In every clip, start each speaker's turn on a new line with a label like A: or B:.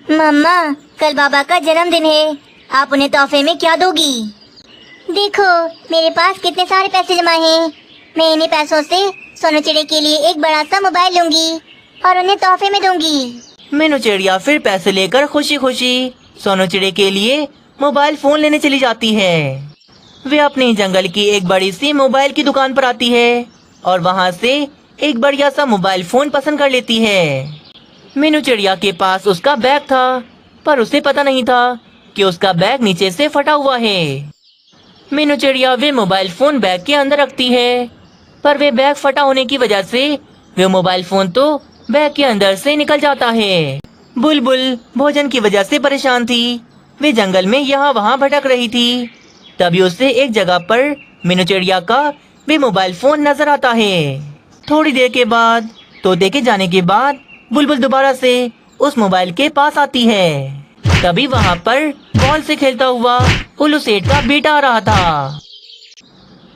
A: मम्मा, कल बाबा का जन्मदिन है, आप उन्हें तोहफे में क्या दोगी? देखो, मेरे पास कितने सारे पैसे जमा हैं। मैं इन्हीं पैसों से सोनू चिड़िया के लिए एक बड़ा सा मोबाइल लूंगी और उन्हें तोहफे में दूंगी।
B: मीनू चिड़िया फिर पैसे लेकर खुशी खुशी सोनू चिड़िया के लिए मोबाइल फोन लेने चली जाती है। वे अपने जंगल की एक बड़ी सी मोबाइल की दुकान पर आती है और वहाँ से एक बढ़िया सा मोबाइल फोन पसंद कर लेती है। मीनू चिड़िया के पास उसका बैग था, पर उसे पता नहीं था कि उसका बैग नीचे से फटा हुआ है। मीनू चिड़िया वे मोबाइल फोन बैग के अंदर रखती है, पर वे बैग फटा होने की वजह से वे मोबाइल फोन तो बैग के अंदर से निकल जाता है। बुलबुल भोजन की वजह से परेशान थी। वे जंगल में यहाँ वहाँ भटक रही थी। तभी उसे एक जगह पर मीनू चिड़िया का वे मोबाइल फोन नजर आता है। थोड़ी देर के बाद तोते के जाने के बाद बुलबुल दोबारा से उस मोबाइल के पास आती है। तभी वहाँ पर बॉल से खेलता हुआ उल्लू सेठ का बेटा आ रहा था।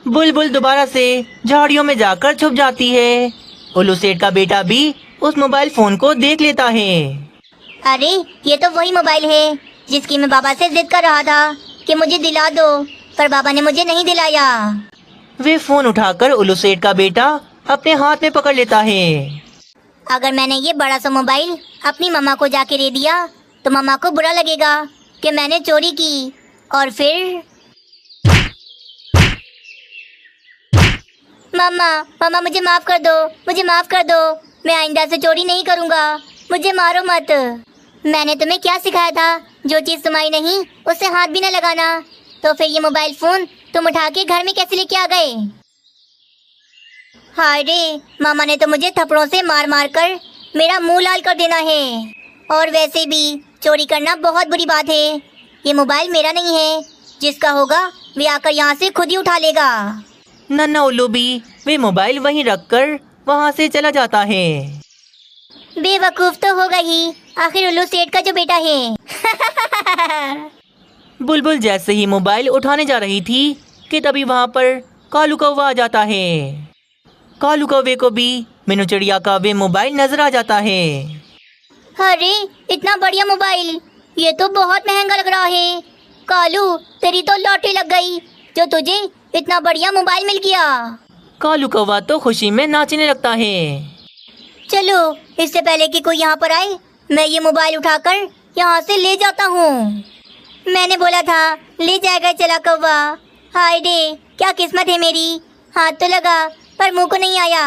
B: बुलबुल दोबारा से झाड़ियों में जाकर छुप जाती है। उल्लू सेठ का बेटा भी उस मोबाइल फोन को देख लेता है।
A: अरे, ये तो वही मोबाइल है जिसकी मैं बाबा से जिद कर रहा था कि मुझे दिला दो, पर बाबा ने मुझे नहीं दिलाया।
B: वे फोन उठाकर उल्लू सेठ का बेटा अपने हाथ में पकड़ लेता है।
A: अगर मैंने ये बड़ा सा मोबाइल अपनी मम्मा को जाके दे दिया तो मम्मा को बुरा लगेगा कि मैंने चोरी की, और फिर मम्मा मुझे माफ कर दो, मुझे माफ कर दो। मैं आइंदा से चोरी नहीं करूँगा, मुझे मारो मत। मैंने तुम्हें क्या सिखाया था? जो चीज़ तुम्हारी नहीं उससे हाथ भी न लगाना। तो फिर ये मोबाइल फोन तुम उठा के घर में कैसे लेके आ गए? हाय रे, मामा ने तो मुझे थप्पड़ों से मार मार कर मेरा मुंह लाल कर देना है। और वैसे भी चोरी करना बहुत बुरी बात है। ये मोबाइल मेरा नहीं है, जिसका होगा वे आकर यहाँ से खुद ही उठा लेगा।
B: नन्हा उल्लू भी वे मोबाइल वहीं रखकर वहाँ से चला जाता है।
A: बेवकूफ तो होगा ही, आखिर उल्लू सेठ का जो बेटा है।
B: बुलबुल जैसे ही मोबाइल उठाने जा रही थी कि तभी वहाँ पर कालू कौवा आ जाता है। कालू कौवे को भी मीनू चिड़िया का वे मोबाइल नजर आ जाता है।
A: अरे, इतना बढ़िया मोबाइल, ये तो बहुत महंगा लग रहा है। कालू, तेरी तो लॉटरी लग गई जो तुझे इतना बढ़िया मोबाइल मिल गया।
B: कालू कौवा तो खुशी में नाचने लगता है।
A: चलो, इससे पहले कि कोई यहाँ पर आए, मैं ये मोबाइल उठाकर यहाँ से ले जाता हूँ। मैंने बोला था ले जाएगा चला कौवा। हाय रे, क्या किस्मत है मेरी, हाथ तो लगा पर मुंह को नहीं आया।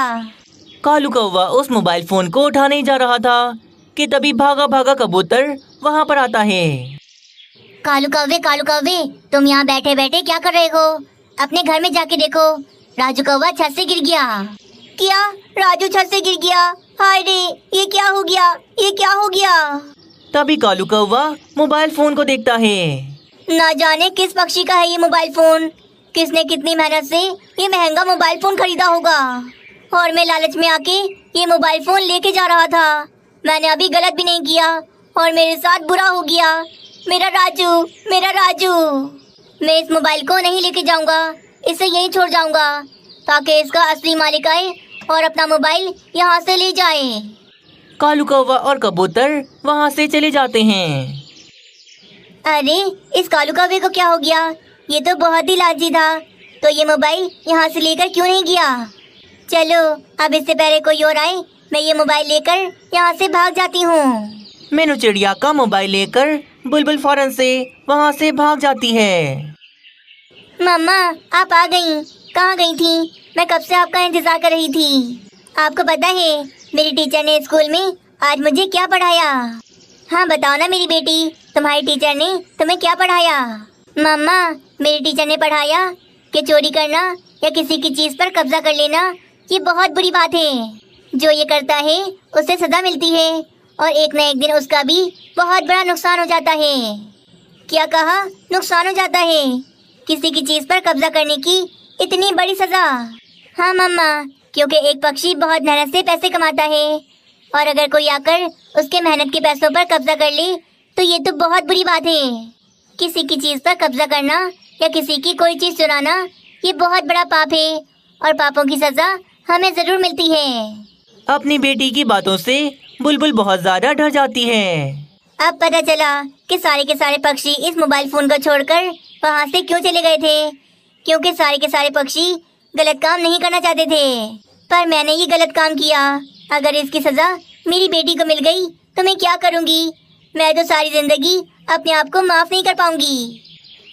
B: कालू कौवा उस मोबाइल फोन को उठाने ही जा रहा था कि तभी भागा भागा कबूतर वहाँ पर आता है।
A: कालू कौवे, तुम यहाँ बैठे बैठे क्या कर रहे हो? अपने घर में जाके देखो, राजू कौवा छत से गिर गया। क्या? राजू छत से गिर गया? हाय रे, ये क्या हो गया, ये क्या हो गया?
B: तभी कालू कौवा मोबाइल फोन को देखता है।
A: ना जाने किस पक्षी का है ये मोबाइल फोन, किसने कितनी मेहनत से ये महंगा मोबाइल फोन खरीदा होगा, और मैं लालच में आके ये मोबाइल फोन लेके जा रहा था। मैंने अभी गलत भी नहीं किया और मेरे साथ बुरा हो गया। मेरा राजू, मेरा राजू। मैं इस मोबाइल को नहीं लेके जाऊंगा, इसे यहीं छोड़ जाऊंगा ताकि इसका असली मालिक आए और अपना मोबाइल यहाँ से ले जाए।
B: कालू कौवा और कबूतर वहाँ से चले जाते हैं।
A: अरे, इस कालू कौवे को क्या हो गया? ये तो बहुत ही लालची था, तो ये मोबाइल यहाँ से लेकर क्यों नहीं गया? चलो, अब इससे पहले कोई और आए, मैं ये मोबाइल लेकर यहाँ से भाग जाती हूँ।
B: मीनू चिड़िया का मोबाइल लेकर बुलबुल फौरन से वहाँ से भाग जाती है।
A: मम्मा, आप आ गईं? कहाँ गई थी? मैं कब से आपका इंतजार कर रही थी। आपको पता है मेरी टीचर ने स्कूल में आज मुझे क्या पढ़ाया? हाँ बताओ ना मेरी बेटी, तुम्हारी टीचर ने तुम्हें क्या पढ़ाया? मम्मा, मेरी टीचर ने पढ़ाया कि चोरी करना या किसी की चीज पर कब्जा कर लेना ये बहुत बुरी बात है। जो ये करता है उसे सजा मिलती है और एक न एक दिन उसका भी बहुत बड़ा नुकसान हो जाता है। क्या कहा? नुकसान हो जाता है? किसी की चीज पर कब्जा करने की इतनी बड़ी सजा? हाँ मम्मा, क्योंकि एक पक्षी बहुत मेहनत से पैसे कमाता है और अगर कोई आकर उसके मेहनत के पैसों पर कब्जा कर ले तो ये तो बहुत बुरी बात है। किसी की चीज पर कब्जा करना या किसी की कोई चीज चुराना ये बहुत बड़ा पाप है और पापों की सजा हमें जरूर मिलती है।
B: अपनी बेटी की बातों से बुलबुल बहुत ज्यादा डर जाती है।
A: अब पता चला कि सारे के सारे पक्षी इस मोबाइल फोन को छोड़कर वहाँ से क्यों चले गए थे, क्योंकि सारे के सारे पक्षी गलत काम नहीं करना चाहते थे। पर मैंने ये गलत काम किया। अगर इसकी सजा मेरी बेटी को मिल गई तो मैं क्या करूँगी? मैं तो सारी जिंदगी अपने आप को माफ नहीं कर पाऊंगी।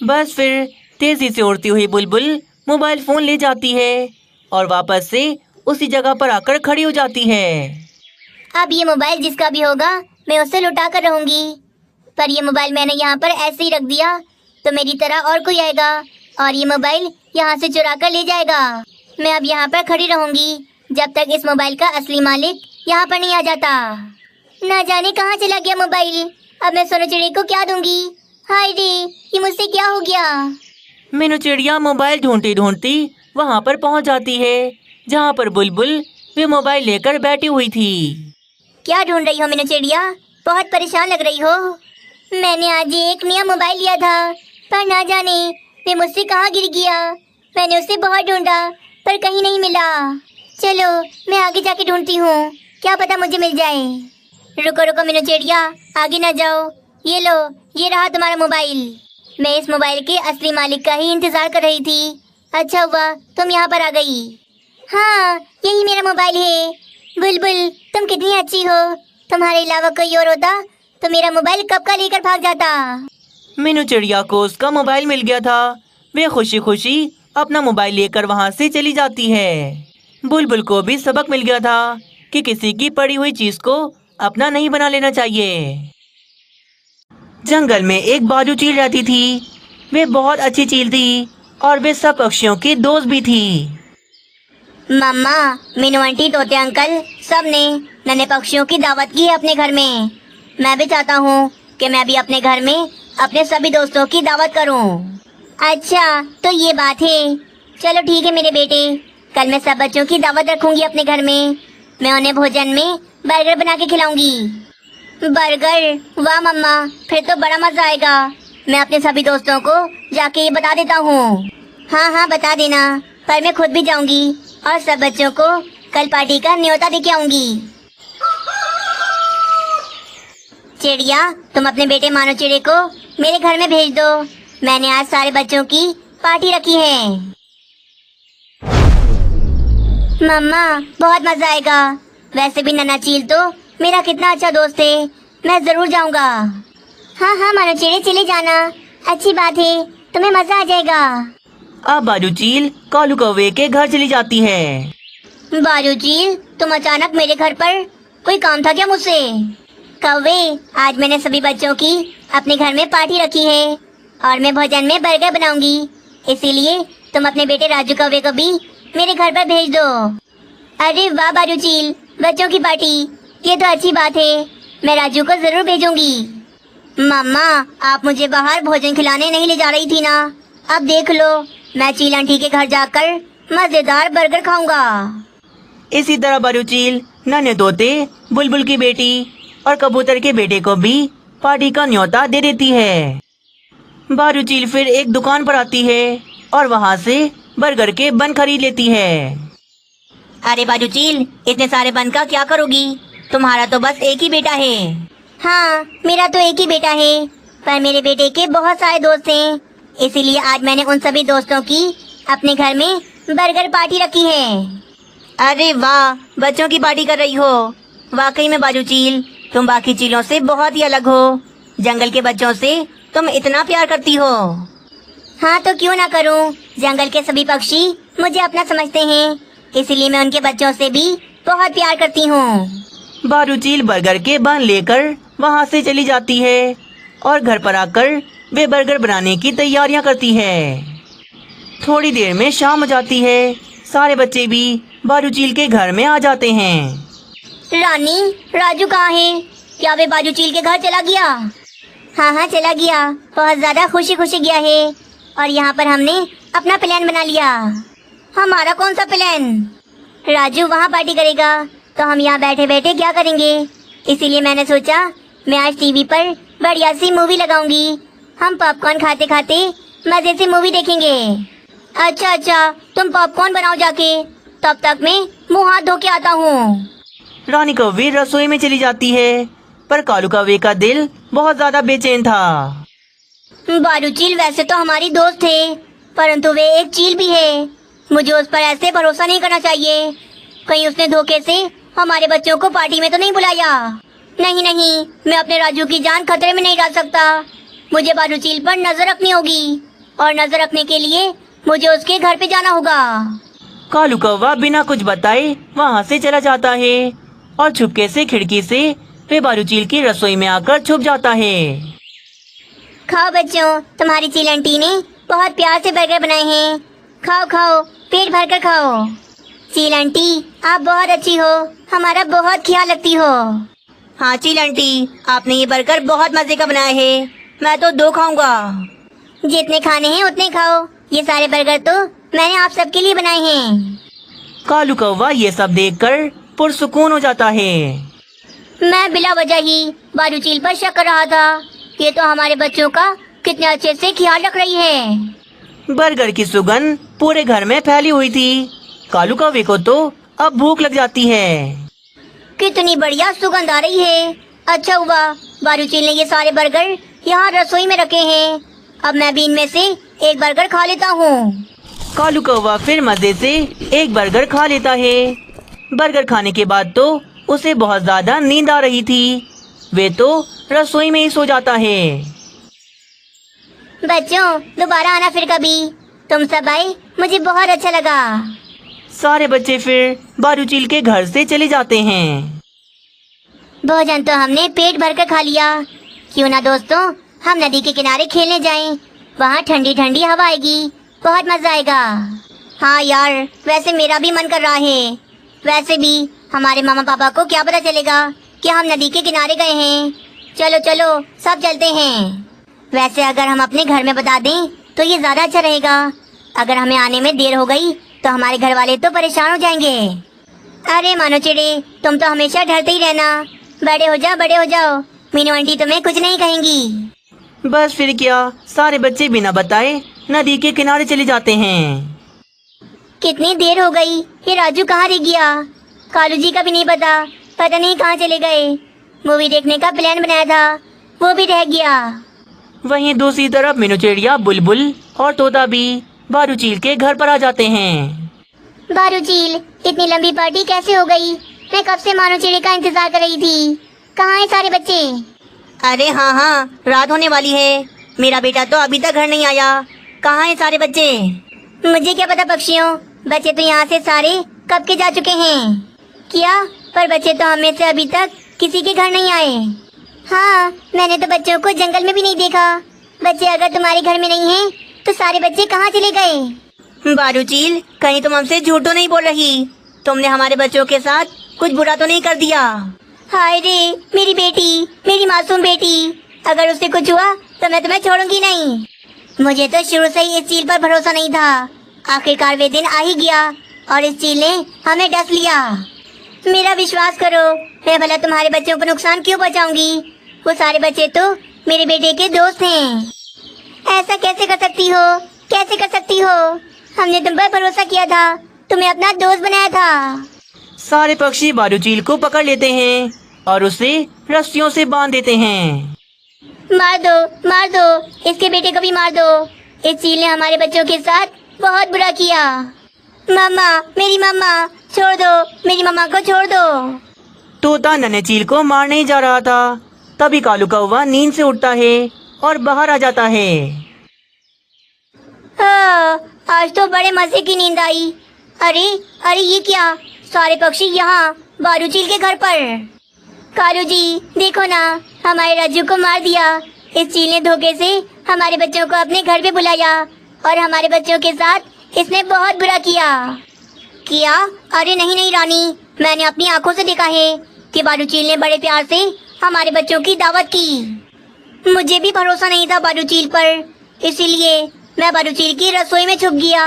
B: बस फिर तेजी से उड़ती हुई बुलबुल मोबाइल फोन ले जाती है और वापस से उसी जगह पर आकर खड़ी हो जाती है।
A: अब ये मोबाइल जिसका भी होगा मैं उससे लुटा कर रहूंगी। पर ये मोबाइल मैंने यहाँ पर ऐसे ही रख दिया तो मेरी तरह और कोई आएगा और ये मोबाइल यहाँ से चुरा कर ले जाएगा। मैं अब यहाँ पर खड़ी रहूंगी जब तक इस मोबाइल का असली मालिक यहाँ पर नहीं आ जाता। ना जाने कहाँ चला गया मोबाइल। अब मैं सोनू चिड़िया को क्या दूंगी? हाय रे, ये मुझसे क्या हो गया?
B: मीनू चिड़िया मोबाइल ढूंढती ढूंढती वहाँ पर पहुँच जाती है जहाँ पर बुलबुल वे मोबाइल लेकर बैठी हुई थी।
A: क्या ढूंढ रही हो मीनू चिड़िया? बहुत परेशान लग रही हो। मैंने आज एक नया मोबाइल लिया था पर ना जाने वे मुझसे कहाँ गिर गया। मैंने उसे बहुत ढूंढा पर कहीं नहीं मिला। चलो मैं आगे जाके ढूंढती हूँ, क्या पता मुझे मिल जाए। रुको रुको मीनू चिड़िया, आगे ना जाओ। ये लो, ये रहा तुम्हारा मोबाइल। मैं इस मोबाइल के असली मालिक का ही इंतजार कर रही थी। अच्छा हुआ तुम यहाँ पर आ गई। हाँ, यही मेरा मोबाइल है। बुलबुल, तुम कितनी अच्छी हो। तुम्हारे अलावा कोई और होता तो मेरा मोबाइल कब का लेकर भाग जाता।
B: मीनू चिड़िया को उसका मोबाइल मिल गया था। वे खुशी खुशी अपना मोबाइल लेकर वहाँ से चली जाती है। बुलबुल को भी सबक मिल गया था कि किसी की पड़ी हुई चीज को अपना नहीं बना लेना चाहिए। जंगल में एक बाजू चील रहती थी। वे बहुत अच्छी चील थी और वे सब पक्षियों की दोस्त भी थी।
A: मम्मा, मीनू आंटी, तोते अंकल सब ने नन्हे पक्षियों की दावत की है अपने घर में। मैं भी चाहता हूँ कि मैं भी अपने घर में अपने सभी दोस्तों की दावत करूँ। अच्छा तो ये बात है। चलो ठीक है मेरे बेटे, कल मैं सब बच्चों की दावत रखूंगी अपने घर में। मैं उन्हें भोजन में बर्गर बना के खिलाऊंगी। बर्गर? वाह मम्मा, फिर तो बड़ा मजा आएगा। मैं अपने सभी दोस्तों को जाके ये बता देता हूँ। हाँ हाँ बता देना, पर मैं खुद भी जाऊंगी और सब बच्चों को कल पार्टी का न्योता दे के आऊंगी। चिड़िया, तुम अपने बेटे मानो चिड़े को मेरे घर में भेज दो। मैंने आज सारे बच्चों की पार्टी रखी है। मम्मा, बहुत मजा आएगा। वैसे भी नन्हा चील तो मेरा कितना अच्छा दोस्त है। मैं जरूर जाऊंगा। हाँ हाँ मानो चिड़े, चले जाना। अच्छी बात है, तुम्हें मजा आ जाएगा।
B: अब बाजू चील कालू कौवे के घर चली जाती है।
A: बाजू चील, तुम अचानक मेरे घर पर, कोई काम था क्या मुझसे? कौवे, आज मैंने सभी बच्चों की अपने घर में पार्टी रखी है और मैं भोजन में बर्गर बनाऊंगी। इसीलिए तुम अपने बेटे राजू कौवे को भी मेरे घर पर भेज दो। अरे वाह बाजू चील, बच्चों की पार्टी, ये तो अच्छी बात है। मैं राजू को जरूर भेजूंगी। मम्मा, आप मुझे बाहर भोजन खिलाने नहीं ले जा रही थी ना? अब देख लो, मैं चील आंटी के घर जाकर मजेदार बर्गर खाऊंगा।
B: इसी तरह बाजू चील नन्हे तोते, बुलबुल की बेटी और कबूतर के बेटे को भी पार्टी का न्योता दे देती है। बाजू चील फिर एक दुकान पर आती है और वहाँ से बर्गर के बन खरीद लेती है।
A: अरे बाजू चील, इतने सारे बन का क्या करोगी? तुम्हारा तो बस एक ही बेटा है। हाँ, मेरा तो एक ही बेटा है, पर मेरे बेटे के बहुत सारे दोस्त हैं। इसीलिए आज मैंने उन सभी दोस्तों की अपने घर में बर्गर पार्टी रखी है। अरे वाह, बच्चों की पार्टी कर रही हो। वाकई में बाजू चील, तुम बाकी चीलों से बहुत ही अलग हो। जंगल के बच्चों से तुम इतना प्यार करती हो। हाँ तो क्यों ना करूँ, जंगल के सभी पक्षी मुझे अपना समझते हैं, इसीलिए मैं उनके बच्चों से भी बहुत प्यार करती हूँ।
B: बाजू चील बर्गर के बन लेकर वहाँ से चली जाती है और घर पर आकर वे बर्गर बनाने की तैयारियां करती है। थोड़ी देर में शाम हो जाती है। सारे बच्चे भी बाजू चील के घर में आ जाते हैं।
A: रानी, राजू कहाँ है? क्या वे बाजू चील के घर चला गया? हाँ हाँ चला गया, बहुत ज्यादा खुशी खुशी गया है। और यहाँ पर हमने अपना प्लान बना लिया। हमारा कौन सा प्लान? राजू वहाँ पार्टी करेगा तो हम यहाँ बैठे बैठे क्या करेंगे? इसीलिए मैंने सोचा मैं आज टीवी पर बढ़िया सी मूवी लगाऊंगी। हम पॉपकॉर्न खाते खाते मजे से मूवी देखेंगे। अच्छा अच्छा, तुम पॉपकॉर्न बनाओ जाके, तब तक मैं मुँह हाथ धो के आता हूँ।
B: रानी कौवी रसोई में चली जाती है पर कालू कौवे का दिल बहुत ज्यादा बेचैन था।
A: बारू चील वैसे तो हमारी दोस्त थे, परंतु वे एक चील भी है। मुझे उस पर ऐसे भरोसा नहीं करना चाहिए। कहीं उसने धोखे से हमारे बच्चों को पार्टी में तो नहीं बुलाया। नहीं नहीं, मैं अपने राजू की जान खतरे में नहीं डाल सकता। मुझे बारू चील पर नजर रखनी होगी, और नजर रखने के लिए मुझे उसके घर पे जाना होगा।
B: कालू कौवा बिना कुछ बताए वहाँ से चला जाता है और छुपके से खिड़की से वे बारू चील की रसोई में आकर छुप जाता है।
A: खाओ बच्चों, तुम्हारी चील आंटी ने बहुत प्यार से बर्गर बनाए हैं। खाओ खाओ, पेट भर कर खाओ। चील आंटी, आप बहुत अच्छी हो, हमारा बहुत ख्याल रखती हो। हाँ चील आंटी, आपने ये बर्गर बहुत मजे का बनाया है। मैं तो 2 खाऊंगा। जितने खाने हैं उतने खाओ। ये सारे बर्गर तो मैंने आप सबके लिए बनाए हैं।
B: कालू कौवा ये सब देखकर पुरसुकून हो जाता है।
A: मैं बिला वजह ही बारू चील पर शक कर रहा था। ये तो हमारे बच्चों का कितने अच्छे से ख्याल रख रही है।
B: बर्गर की सुगंध पूरे घर में फैली हुई थी। कालू कौवे को तो अब भूख लग जाती है।
A: कितनी बढ़िया सुगंध आ रही है। अच्छा हुआ बारू चील ने ये सारे बर्गर यहाँ रसोई में रखे हैं। अब मैं भी इनमें से एक बर्गर खा लेता हूँ।
B: कालू कौवा फिर मजे से एक बर्गर खा लेता है। बर्गर खाने के बाद तो उसे बहुत ज्यादा नींद आ रही थी। वे तो रसोई में ही सो जाता है।
A: बच्चों, दोबारा आना फिर कभी। तुम सब आए, मुझे बहुत अच्छा लगा।
B: सारे बच्चे फिर बारू चील के घर से चले जाते हैं।
A: भोजन तो हमने पेट भर कर खा लिया। क्यों ना दोस्तों, हम नदी के किनारे खेलने जाएं। वहाँ ठंडी ठंडी हवा आएगी, बहुत मजा आएगा। हाँ यार, वैसे मेरा भी मन कर रहा है। वैसे भी हमारे मामा पापा को क्या पता चलेगा कि हम नदी के किनारे गए हैं। चलो चलो, सब चलते हैं। वैसे अगर हम अपने घर में बता दें तो ये ज्यादा अच्छा रहेगा। अगर हमें आने में देर हो गई तो हमारे घर वाले तो परेशान हो जाएंगे। अरे मानो चिड़े, तुम तो हमेशा डरते ही रहना। बड़े हो जाओ, बड़े हो जाओ। मीनू आंटी तुम्हें कुछ नहीं कहेंगी।
B: बस फिर क्या, सारे बच्चे बिना बताए नदी के किनारे चले जाते हैं।
A: कितनी देर हो गई, ये राजू कहाँ रह गया? कालू जी का भी नहीं पता नहीं कहाँ चले गए। मूवी देखने का प्लान बनाया था, वो भी रह गया।
B: वहीं दूसरी तरफ मीनू चिड़िया, बुलबुल और तोता भी बारू चील के घर पर आ जाते हैं।
A: बारू चील, इतनी लंबी पार्टी कैसे हो गई? मैं कब से मानो चिड़े का इंतजार कर रही थी। कहाँ हैं सारे बच्चे? अरे हाँ, रात होने वाली है। मेरा बेटा तो अभी तक घर नहीं आया। कहाँ हैं सारे बच्चे? मुझे क्या पता पक्षियों, बच्चे तो यहाँ से सारे कब के जा चुके हैं। क्या? पर बच्चे तो हमें से अभी तक किसी के घर नहीं आए। हाँ, मैंने तो बच्चों को जंगल में भी नहीं देखा। बच्चे अगर तुम्हारे घर में नहीं हैं, तो सारे बच्चे कहाँ चले गए? बारू चील, कहीं तुम हमसे झूठ तो नहीं बोल रही? तुमने हमारे बच्चों के साथ कुछ बुरा तो नहीं कर दिया? हाय रे, मेरी बेटी, मेरी मासूम बेटी। अगर उससे कुछ हुआ तो मैं तुम्हें छोड़ूंगी नहीं। मुझे तो शुरू से ही इस चील पर भरोसा नहीं था। आखिरकार वे दिन आ ही गया और इस चील ने हमें डस लिया। मेरा विश्वास करो, मैं भला तुम्हारे बच्चों को नुकसान क्यों पहुंचाऊंगी? वो सारे बच्चे तो मेरे बेटे के दोस्त हैं। ऐसा कैसे कर सकती हो? कैसे कर सकती हो? हमने तुम पर भरोसा किया था, तुम्हें अपना दोस्त बनाया था।
B: सारे पक्षी बारू चील को पकड़ लेते हैं और उसे रस्सियों से बांध देते हैं।
A: मार दो, इसके बेटे को भी मार दो। इस चील ने हमारे बच्चों के साथ बहुत बुरा किया। मम्मा, मेरी मम्मा, छोड़ दो, मेरी मम्मा को छोड़ दो।
B: तोता नन्हे चील को मारने ही जा रहा था, तभी कालू कौवा नींद से उठता है और बाहर आ जाता है।
A: आज तो बड़े मजे की नींद आई। अरे ये क्या? सारे पक्षी यहाँ बारू चील के घर पर। कालू जी, देखो ना, हमारे राजू को मार दिया। इस चील ने धोखे से हमारे बच्चों को अपने घर पे बुलाया और हमारे बच्चों के साथ इसने बहुत बुरा किया। अरे नहीं रानी, मैंने अपनी आंखों से देखा है कि बारू चील ने बड़े प्यार से हमारे बच्चों की दावत की। मुझे भी भरोसा नहीं था बारू चील पर, इसीलिए मैं बारू चील की रसोई में छुप गया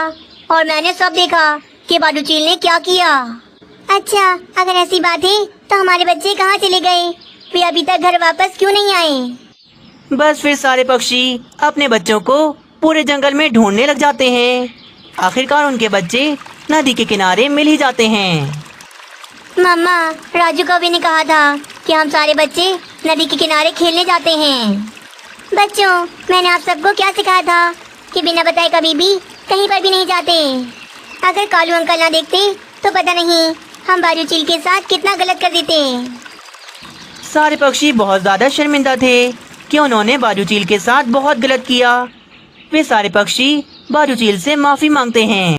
A: और मैंने सब देखा कि बारू चील ने क्या किया। अच्छा, अगर ऐसी बात है तो हमारे बच्चे कहाँ चले गए? वे अभी तक घर वापस क्यों नहीं आए?
B: बस फिर सारे पक्षी अपने बच्चों को पूरे जंगल में ढूंढने लग जाते हैं। आखिरकार उनके बच्चे नदी के किनारे मिल ही जाते हैं।
A: मम्मा, राजू कौवे ने कहा था कि हम सारे बच्चे नदी के किनारे खेलने जाते हैं। बच्चों, मैंने आप सबको क्या सिखाया था कि बिना बताए कभी भी कहीं पर भी नहीं जाते। अगर कालू अंकल ना देखते तो पता नहीं हम बाजू चील के साथ कितना गलत कर देते।
B: सारे पक्षी बहुत ज्यादा शर्मिंदा थे कि उन्होंने बाजू चील के साथ बहुत गलत किया। वे सारे पक्षी बाजू चील से माफी मांगते हैं।